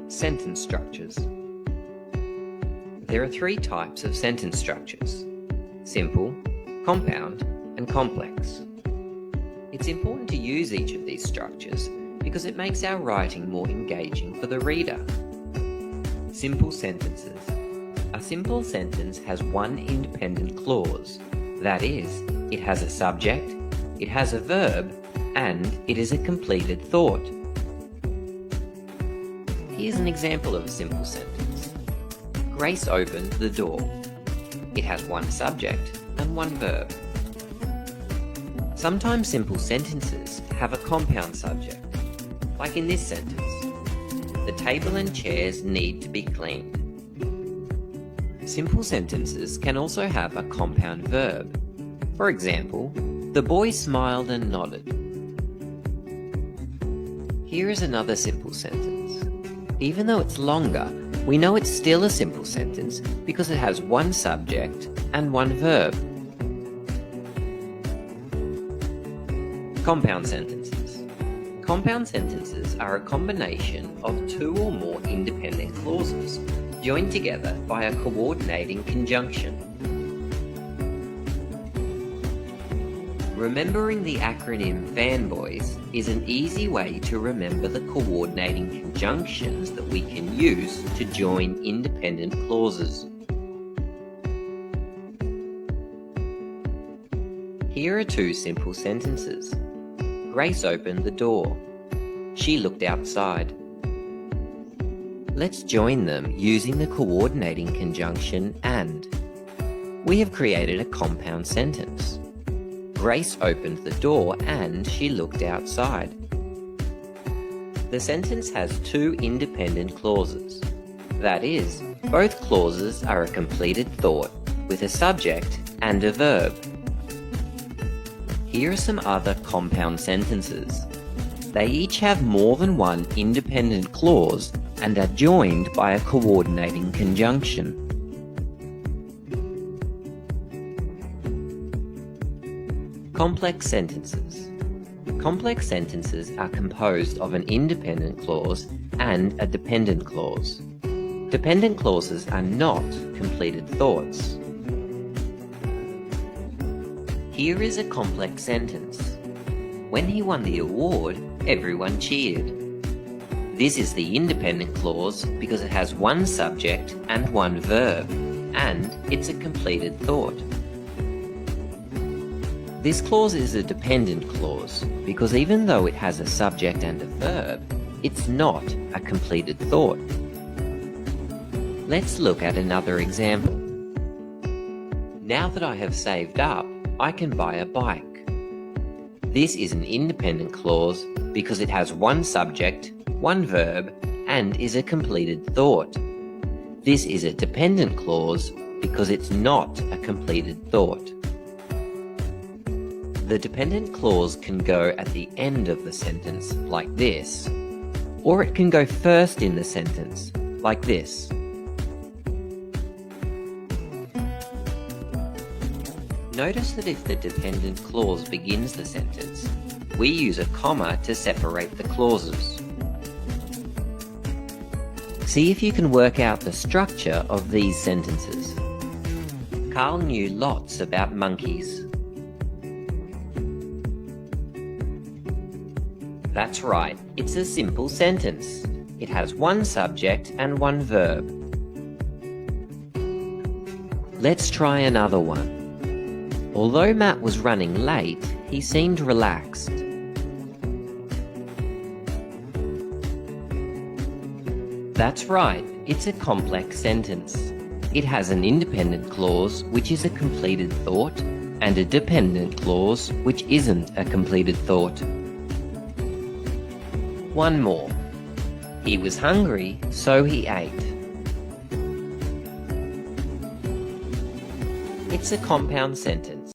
Sentence structures. There are three types of sentence structures: simple, compound, and complex. It's important to use each of these structures because it makes our writing more engaging for the reader. Simple sentences. A simple sentence has one independent clause. That is, it has a subject, it has a verb, and it is a completed thought. Here's an example of a simple sentence. Grace opened the door. It has one subject and one verb. Sometimes simple sentences have a compound subject, like in this sentence. The table and chairs need to be cleaned. Simple sentences can also have a compound verb. For example, the boy smiled and nodded. Here is another simple sentence. Even though it's longer, we know it's still a simple sentence because it has one subject and one verb. Compound sentences. Compound sentences are a combination of two or more independent clauses joined together by a coordinating conjunction. Remembering the acronym FANBOYS is an easy way to remember the coordinating conjunctions that we can use to join independent clauses. Here are two simple sentences. Grace opened the door. She looked outside. Let's join them using the coordinating conjunction AND. We have created a compound sentence. Grace opened the door and she looked outside. The sentence has two independent clauses. That is, both clauses are a completed thought with a subject and a verb. Here are some other compound sentences. They each have more than one independent clause and are joined by a coordinating conjunction. Complex sentences. Complex sentences are composed of an independent clause and a dependent clause. Dependent clauses are not completed thoughts. Here is a complex sentence. When he won the award, everyone cheered. This is the independent clause because it has one subject and one verb, and it's a completed thought. This clause is a dependent clause because even though it has a subject and a verb, it's not a completed thought. Let's look at another example. Now that I have saved up, I can buy a bike. This is an independent clause because it has one subject, one verb, and is a completed thought. This is a dependent clause because it's not a completed thought. The dependent clause can go at the end of the sentence, like this, or it can go first in the sentence, like this. Notice that if the dependent clause begins the sentence, we use a comma to separate the clauses. See if you can work out the structure of these sentences. Carl knew lots about monkeys. That's right, it's a simple sentence. It has one subject and one verb. Let's try another one. Although Matt was running late, he seemed relaxed. That's right, it's a complex sentence. It has an independent clause, which is a completed thought, and a dependent clause, which isn't a completed thought. One more. He was hungry, so he ate. It's a compound sentence.